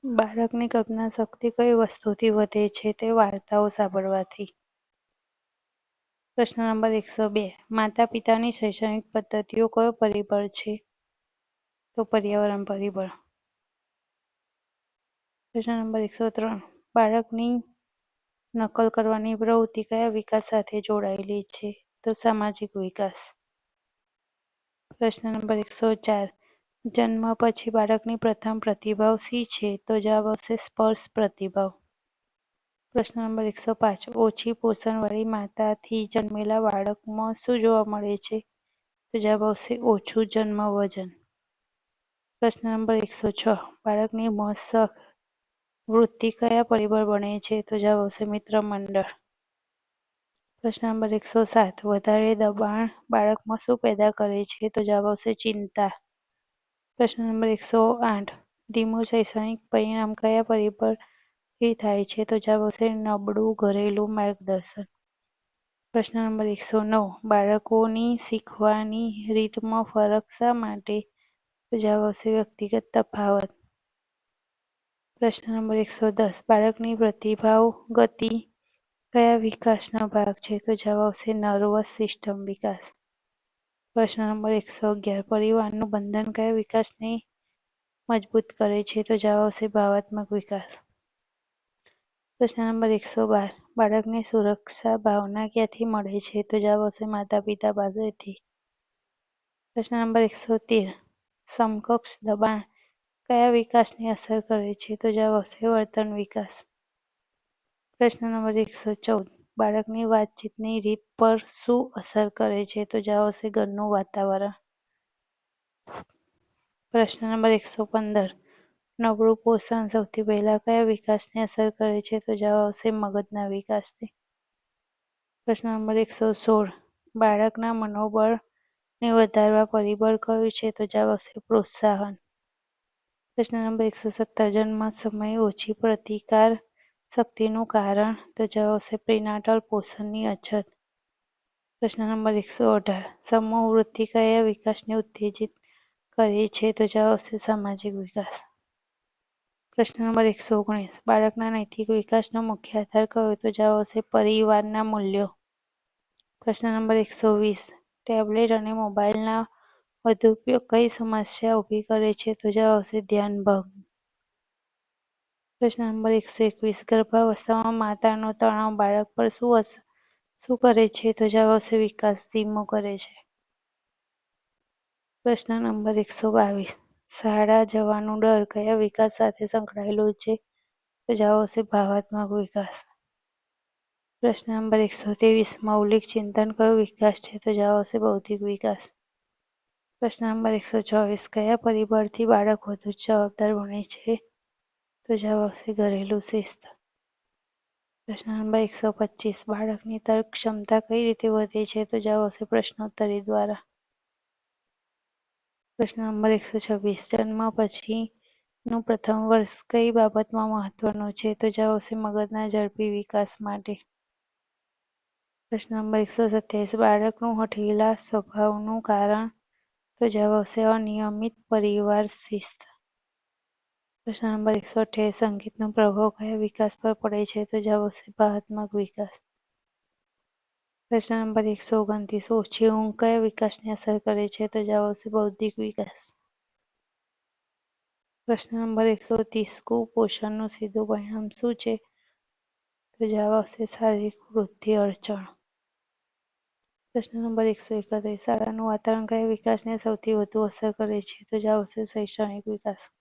બાળકની કલ્પના શક્તિ કઈ વસ્તુથી વધે છે? તે વાર્તાઓ સાંભળવાથી. પ્રશ્ન નંબર 102. માતા-પિતાની શૈક્ષણિક પદ્ધતિઓ કયો પરિબળ છે? તો પર્યાવરણ પરિબળ. પ્રશ્ન નંબર 103. બાળકની નકલ કરવાની પ્રવૃત્તિ કયા વિકાસ સાથે જોડાયેલી છે? તો સામાજિક વિકાસ. પ્રશ્ન નંબર 104. જન્મ પછી બાળકની પ્રથમ પ્રતિભાવ શી છે? તો જવાબ આવશે સ્પર્શ પ્રતિભાવ. પ્રશ્ન નંબર 105. ઓછી પોષણવાળી માતાથી જન્મેલા બાળકમાં શું જોવા મળે છે? તો જવાબ આવશે ઓછું જન્મ વજન. પ્રશ્ન નંબર 106. બાળકની મોજ-શોખ વૃત્તિ કયા પરિબળ બને છે? તો જવાબ આવશે મિત્ર મંડળ. પ્રશ્ન નંબર 107. વધારે દબાણ બાળકમાં શું પેદા કરે છે? તો જવાબ આવશે ચિંતા. પ્રશ્ન નંબર 108. ધીમું શૈક્ષણિક પરિણામ કયા પરિબળથી થાય છે? તો જવાબ આવશે નબળું ઘરેલું માર્ગદર્શન. પ્રશ્ન નંબર 109. બાળકોની શીખવાની રીતમાં ફરક શા માટે? તો જવાબ આવશે વ્યક્તિગત તફાવત. પ્રશ્ન નંબર 110. બાળકની પ્રતિભાવ ગતિ કયા વિકાસનો ભાગ છે? તો જવાબ આવશે નર્વસ સિસ્ટમ વિકાસ. પ્રશ્ન નંબર 111. પરિવારનું બંધન કયા વિકાસને મજબૂત કરે છે? તો જવાબ આવશે ભાવનાત્મક વિકાસ. પ્રશ્ન નંબર 112. બાળકને સુરક્ષા ભાવના ક્યાંથી મળે છે? તો જવાબ આવશે માતા-પિતા પાસેથી. પ્રશ્ન નંબર 113. સમકક્ષ દબાણ કયા વિકાસને અસર કરે છે? તો જવાબ આવશે વર્તન વિકાસ. પ્રશ્ન નંબર 114. બાળકની વાતચીતની રીત પર શું અસર કરે છે? તો જવાબ આવશે ઘરનું વાતાવરણ. પ્રશ્ન નંબર 115. નબળું પોષણ સૌથી પહેલા કયા વિકાસને અસર કરે છે? તો જવાબ આવશે મગજના વિકાસને. પ્રશ્ન નંબર 116. બાળકના મનોબળને વધારવા પરિબળ કયું છે? તો જવાબ આવશે પ્રોત્સાહન. પ્રશ્ન નંબર 117. જન્મ સમયે ઓછી પ્રતિકાર શક્તિનું કારણ? તો જવાબ આવશે પ્રીનાટલ પોષણની અછત. પ્રશ્ન નંબર 118. સમૂહ વૃત્તિ કયા વિકાસને ઉત્તેજિત કરે છે? તો જવાબ આવશે સામાજિક વિકાસ. પ્રશ્ન નંબર 119. બાળકના નૈતિક વિકાસનો મુખ્ય આધાર કયો? તો જવાબ આવશે પરિવારના મૂલ્યો. પ્રશ્ન નંબર 120. ટેબ્લેટ અને મોબાઈલના વધુ ઉપયોગ કઈ સમસ્યા ઊભી કરે છે? તો જવાબ આવશે ધ્યાન ભંગ. પ્રશ્ન નંબર 121. ગર્ભાવસ્થામાં માતાનો તણાવ બાળક પર શું કરે છે? તો જવાબ આવશે વિકાસ ધીમો કરે છે. પ્રશ્ન નંબર 122. શાળા જવાનો ડર કયા વિકાસ સાથે સંકળાયેલો છે? તો જવાબ આવશે ભાવનાત્મક વિકાસ. પ્રશ્ન નંબર 123. મૌલિક ચિંતન કયો વિકાસ છે? તો જવાબ આવશે બૌદ્ધિક વિકાસ. પ્રશ્ન નંબર 124. કયા પરિબળથી બાળક વધુ જવાબદાર બને છે? તો જવાબ આવશે ઘરેલું શિસ્ત. પ્રશ્ન નંબર 125. બાળકની તર્ક ક્ષમતા કઈ રીતે વધે છે? તો જવાબ આવશે પ્રશ્નોત્તરી દ્વારા. પ્રશ્ન નંબર 126. જન્મ પછીનું પ્રથમ વર્ષ કઈ બાબતમાં મહત્વનું છે? તો જવાબ આવશે મગજના ઝડપી વિકાસ માટે. પ્રશ્ન નંબર 127. બાળકનું હઠીલા સ્વભાવનું કારણ? તો જવાબ આવશે અનિયમિત પરિવાર શિસ્ત. પ્રશ્ન નંબર 128. સંગીતનો પ્રભાવ કયા વિકાસ પર પડે છે? તો જવાબ આવશે ભાવનાત્મક વિકાસ. પ્રશ્ન નંબર 129. ઓછી ઊંઘ કયા વિકાસને અસર કરે છે? તો જવાબ આવશે બૌદ્ધિક વિકાસ. પ્રશ્ન નંબર 130. કુપોષણનું સીધું પરિણામ શું છે? તો જવાબ આવશે શારીરિક વૃદ્ધિ અડચણ. પ્રશ્ન નંબર 131. શાળાનું વાતાવરણ કયા વિકાસને સૌથી વધુ અસર કરે છે? તો જવાબ આવશે શૈક્ષણિક વિકાસ.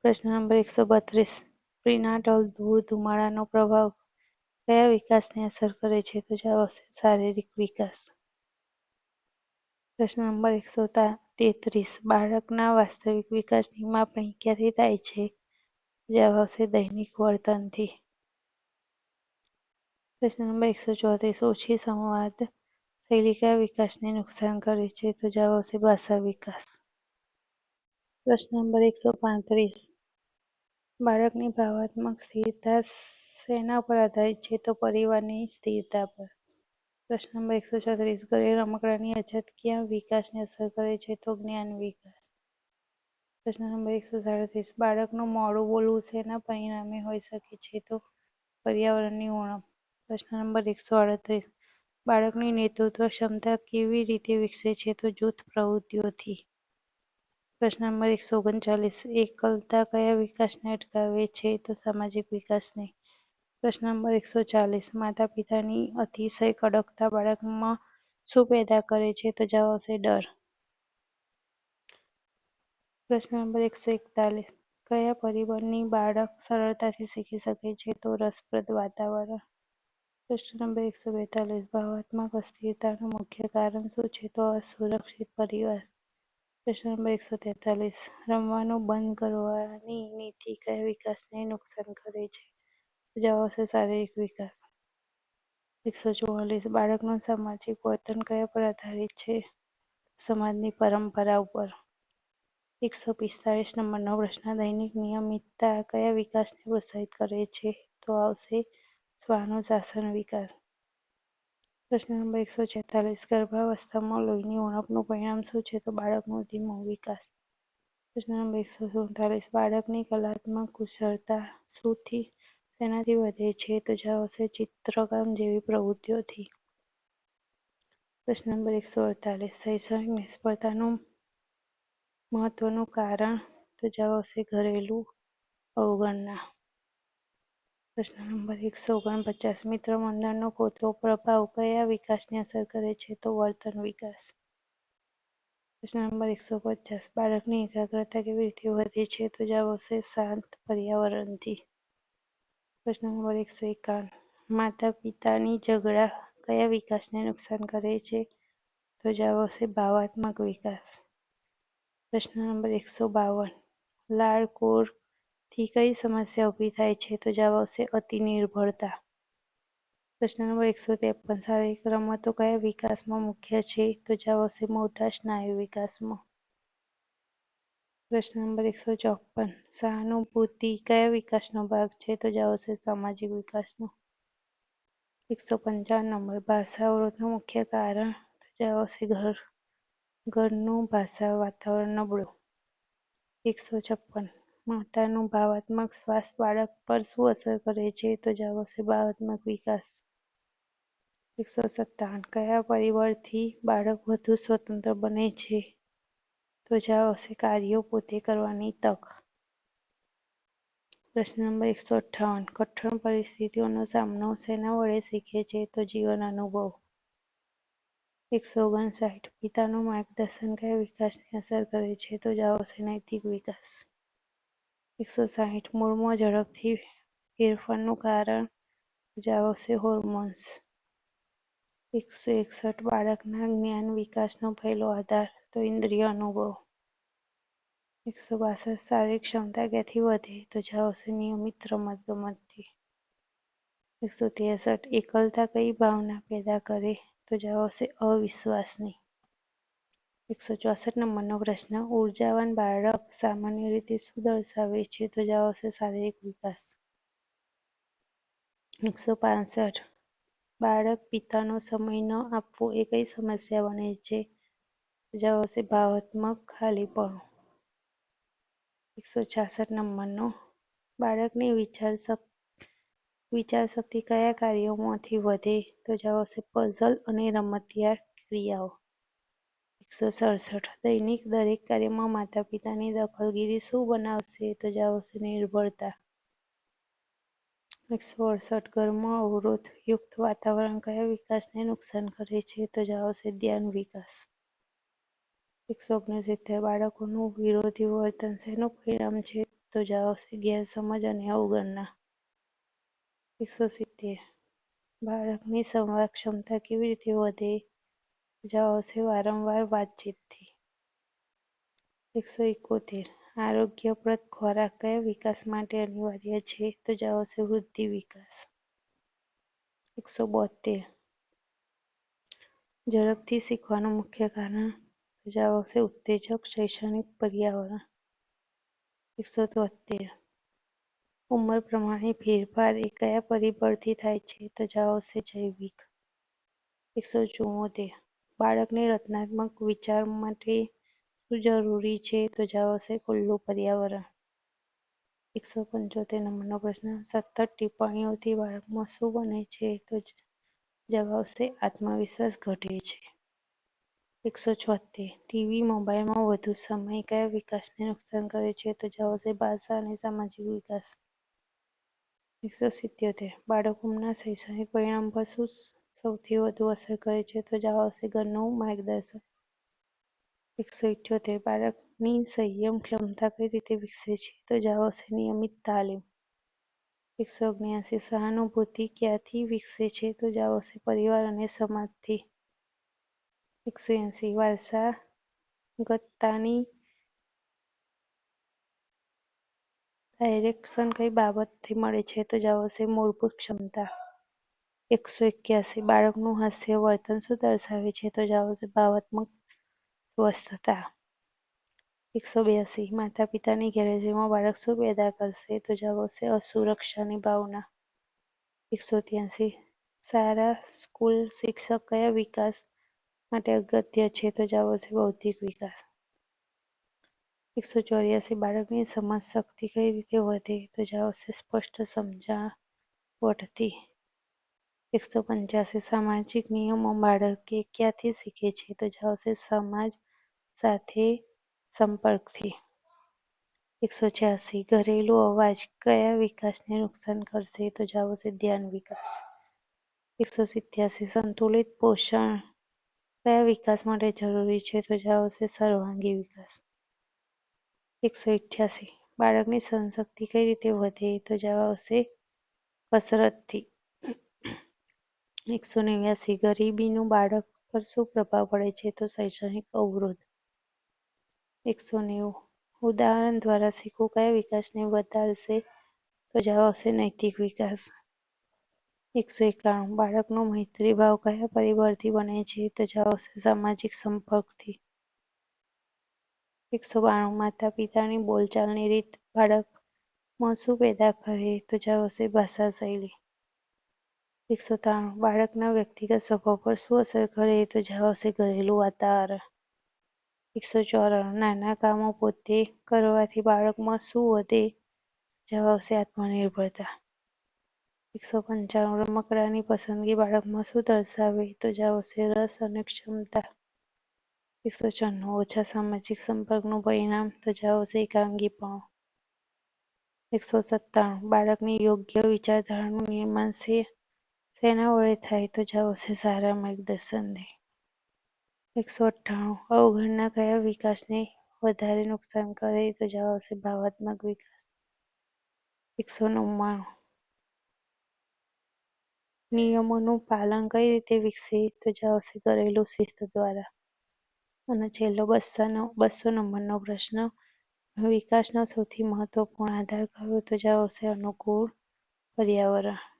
પ્રશ્ન નંબર 132. પ્રીનાટલ ધૂળ-ધુમાડાનો પ્રભાવ કયા વિકાસને અસર કરે છે? તો જવાબ આવશે શારીરિક વિકાસ. પ્રશ્ન નંબર 133. બાળકના વાસ્તવિક વિકાસની માપણી ક્યાંથી થાય છે? જવાબ આવશે દૈનિક વર્તનથી. પ્રશ્ન નંબર 134. ઓછી સંવાદ શૈલી કયા વિકાસને નુકસાન કરે છે? તો જવાબ આવશે ભાષા વિકાસ. પ્રશ્ન નંબર 135. બાળકની ભાવનાત્મક સ્થિરતા શેના પર આધારિત છે? તો પરિવારની સ્થિરતા પર. પ્રશ્ન નંબર 136. ઘરે રમકડાની અછત ક્યાં વિકાસને અસર કરે છે? તો જ્ઞાન વિકાસ. પ્રશ્ન નંબર 137 બાળકનું મોડું બોલવું શેના પરિણામે હોઈ શકે છે? તો પર્યાવરણની ઉણપ. પ્રશ્ન નંબર 138 બાળકની નેતૃત્વ ક્ષમતા કેવી રીતે વિકસે છે? તો જૂથ પ્રવૃત્તિઓથી. પ્રશ્ન નંબર 139 એકલતા કયા વિકાસને અટકાવે છે? તો સામાજિક વિકાસને. પ્રશ્ન નંબર 140 માતા પિતાની અતિશય કડકતા બાળકમાં શું પેદા કરે છે? તો જવાબ આવશે ડર. પ્રશ્ન નંબર 141 કયા પરિબળની બાળક સરળતાથી શીખી શકે છે? તો રસપ્રદ વાતાવરણ. પ્રશ્ન નંબર 142 ભાવનાત્મક અસ્થિરતાનું મુખ્ય કારણ શું છે? તો અસુરક્ષિત પરિવાર. પ્રશ્ન નંબર 143 રમવાનું બંધ કરવાની નીતિ કયા વિકાસને નુકસાન કરે છે? જવાબ આવશે શારીરિક વિકાસ. 144 બાળકનું સામાજિક વર્તન કયા પર આધારિત છે? સમાજની પરંપરા ઉપર. 145 નંબરનો પ્રશ્ન દૈનિક નિયમિતતા કયા વિકાસને પ્રોત્સાહિત કરે છે? તો આવશે સ્વાનુશાસન વિકાસ. પ્રશ્ન નંબર 146 ગર્ભાવસ્થામાં લોહીની ઉણપનું પરિણામ શું છે? તો બાળકનો ધીમો વિકાસ. પ્રશ્ન નંબર 147 બાળકની કલાત્મક કુશળતા શેનાથી વધે છે? તો જવાબ આવશે ચિત્રકામ જેવી પ્રવૃત્તિઓથી. પ્રશ્ન નંબર 148 શૈક્ષણિક નિષ્ફળતાનું મહત્વનું કારણ? તો જવાબ આવશે ઘરેલું અવગણના. પ્રશ્ન નંબર 149 મિત્ર મંડળનો ખોટો પ્રભાવ કયા વિકાસને અસર કરે છે? તો વર્તન વિકાસ. પ્રશ્ન નંબર 150 બાળકની એકાગ્રતા કેવી રીતે વધે છે? તો જવાબ આવશે શાંત પર્યાવરણથી. પ્રશ્ન નંબર 151 માતા પિતાની ઝઘડા કયા વિકાસને નુકસાન કરે છે? તો જવાબ આવશે ભાવનાત્મક વિકાસ. પ્રશ્ન નંબર 152 લાડકોડથી કઈ સમસ્યા ઊભી થાય છે? તો જવાબ આવશે અતિ નિર્ભરતા. પ્રશ્ન નંબર 153 શારીરિક રમતો કયા વિકાસમાં મુખ્ય છે? તો જવાબ આવશે મોટા સ્નાયુ વિકાસમાં. પ્રશ્ન નંબર 154 સહાનુભૂતિ કયા વિકાસનો ભાગ છે? તો જવાબ આવશે સામાજિક વિકાસનો. 155 નંબર ભાષા અવરોધનું મુખ્ય કારણ? તો જવાબ આવશે ઘરનું ભાષા વાતાવરણ નબળું. 156 માતાનું ભાવનાત્મક સ્વાસ્થ્ય બાળક પર શું અસર કરે છે? તો જવાબ આવશે ભાવનાત્મક વિકાસ. 157 કયા પરિબળથી બાળક વધુ સ્વતંત્ર બને છે? તો જવાબ આવશે કાર્યો પોતે કરવાની તક. પ્રશ્ન નંબર 158 કઠણ પરિસ્થિતિઓનો સામનો શેના વડે શીખે છે? તો જીવન અનુભવ. 159 પિતાનું માર્ગદર્શન કયા વિકાસને અસર કરે છે? તો જવાબ આવશે નૈતિક વિકાસ. 160 મૂળમાં ઝડપથી ફેરફારનું કારણ? તો જવાબ આવશે હોર્મોન્સ. 161 બાળકના જ્ઞાન વિકાસનો પહેલો આધાર? તો ઇન્દ્રિય અનુભવ. 162 શારીરિક ક્ષમતા ક્યાંથી વધે? તો જવાબ આવશે નિયમિત રમતગમતથી. 163 એકલતા કઈ ભાવના પેદા કરે? તો જવાબ આવશે અવિશ્વાસની. 164 નંબરનો પ્રશ્ન ઉર્જાવાન બાળક સામાન્ય રીતે શું દર્શાવે છે? તો જવાબ આવશે શારીરિક વિકાસ. 165 બાળક પિતાનો સમય ન આપવો એ કઈ સમસ્યા બને છે? તો જવાબ આવશે ભાવનાત્મક ખાલીપણું. 166 નંબરનો બાળકની વિચારશક્તિ કયા કાર્યોમાંથી વધે? તો જવાબ આવશે પઝલ અને રમતિયાળ ક્રિયાઓ. 167 દૈનિક દરેક કાર્યમાં માતા પિતાની દખલગીરી શું બનાવશે? તો જવાબ આવશે નિર્ભરતા. 168 ઘરમાં અવરોધ યુક્ત વાતાવરણ કયા વિકાસને નુકસાન કરે છે? તો જવાબ આવશે ધ્યાન વિકાસ. 169 બાળકોનું વિરોધી વર્તન શેનું પરિણામ છે? તો જવાબ આવશે ગેરસમજ અને અવગણના. 170 બાળકની સંવાદ ક્ષમતા કેવી રીતે વધે? જવાબ આવશે વારંવાર વાતચીતથી. 171 આરોગ્યપ્રદ ખોરાક કયા વિકાસ માટે અનિવાર્ય છે? તો જવાબ આવશે વૃદ્ધિ વિકાસ. 172 ઝડપથી શીખવાનું મુખ્ય કારણ? તો જવાબ આવશે ઉત્તેજક શૈક્ષણિક પર્યાવરણ. 173 ઉંમર પ્રમાણે ફેરફાર એ કયા પરિબળથી થાય છે? તો જવાબ આવશે જૈવિક. 174 બાળકને રચનાત્મક વિચાર માટે શું જરૂરી છે? તો જવાબ આવશે ખુલ્લું પર્યાવરણ. 175 નંબરનો પ્રશ્ન, સતત ટિપ્પણીઓથી બાળકમાં શું બને છે? તો જવાબ આવશે આત્મવિશ્વાસ ઘટે છે. 176 ટીવી, મોબાઈલમાં વધુ સમય કયા વિકાસને નુકસાન કરે છે? તો જવાબ આવશે ભાષા અને સામાજિક વિકાસ. 177 બાળકોના શૈક્ષણિક પરિણામ પર શું સૌથી વધુ અસર કરે છે? તો જવાબ આવશે ઘરનું માર્ગદર્શન. 178 બાળકની સંયમ ક્ષમતા કઈ રીતે વિકસે છે? તો જવાબ આવશે નિયમિત તાલીમ. 179 સહાનુભૂતિ ક્યાંથી વિકસે છે? તો જવાબ આવશે પરિવાર અને સમાજથી. 180 વારસાગતતાની ડાયરેક્શન કઈ બાબતથી મળે છે? તો જવાબ આવશે મૂળભૂત ક્ષમતા. 181 બાળકનું હાસ્ય વર્તન શું દર્શાવે છે? તો જવાબ આવશે ભાવનાત્મક સ્વસ્થતા. 182 માતા પિતાની ગેરહાજરીમાં બાળક શું પેદા કરશે? તો જવાબ આવશે અસુરક્ષાની ભાવના. 183 શાળા, સ્કૂલ, શિક્ષક કયા વિકાસ માટે અગત્ય છે? તો જવાબ આવશે બૌદ્ધિક વિકાસ. 184 બાળકની સમજ શક્તિ કઈ રીતે વધે? તો જવાબ આવશે સ્પષ્ટ સમજણથી. 185 સામાજિક નિયમો બાળકે ક્યાંથી શીખે છે? તો જવાબ આવશે સમાજ સાથે સંપર્કથી. 186 ઘરેલું અવાજ કયા વિકાસને નુકસાન કરશે? તો જવાબ આવશે ધ્યાન વિકાસ. 187 સંતુલિત પોષણ કયા વિકાસ માટે જરૂરી છે? તો જવાબ આવશે સર્વાંગી વિકાસ. 188 બાળકની સહનશક્તિ કઈ રીતે વધે? તો જવાબ આવશે કસરતથી. 189 ગરીબીનું બાળક પર શું પ્રભાવ પડે છે? તો શૈક્ષણિક અવરોધ. 190 ઉદાહરણ દ્વારા શીખવું કયા વિકાસને વધારશે? તો જવાબ આવશે નૈતિક વિકાસ. 191 બાળકનો મૈત્રી ભાવ કયા પરિબળથી બને છે? તો જવાબ આવશે સામાજિક સંપર્કથી. 192 માતા પિતાની બોલચાલની રીત બાળકમાં શું પેદા કરે? તો જવાબ આવશે ભાષા શૈલી. 193 બાળકના વ્યક્તિગત સ્વભાવ પર શું અસર કરે? તો જવાબ આવશે ઘરેલું વાતાવરણ. 194 નાના કામો પોતે કરવાથી બાળકમાં શું વધે? જવાબ આવશે આત્મનિર્ભરતા. 195 રમકડાની પસંદગી બાળકમાં શું દર્શાવે? તો જવાબ આવશે રસ અને ક્ષમતા. 196 ઓછા સામાજિક સંપર્કનું પરિણામ? તો જવાબ આવશે એકાંગીપણું. 197 બાળકની યોગ્ય વિચારધારાનું નિર્માણ શેના વડે થાય? તો જવાબ આવશે સારા માર્ગદર્શનથી. 198 અવગણના કયા વિકાસને વધારે નુકસાન કરે? તો જવાબ આવશે ભાવનાત્મક વિકાસ. 199 નિયમોનું પાલન કઈ રીતે વિકસે? તો જવાબ આવશે ઘરેલું શિસ્ત દ્વારા. અને છેલ્લો 200 નંબરનો પ્રશ્ન, વિકાસનો સૌથી મહત્વપૂર્ણ આધાર કયો? તો જવાબ આવશે અનુકૂળ પર્યાવરણ.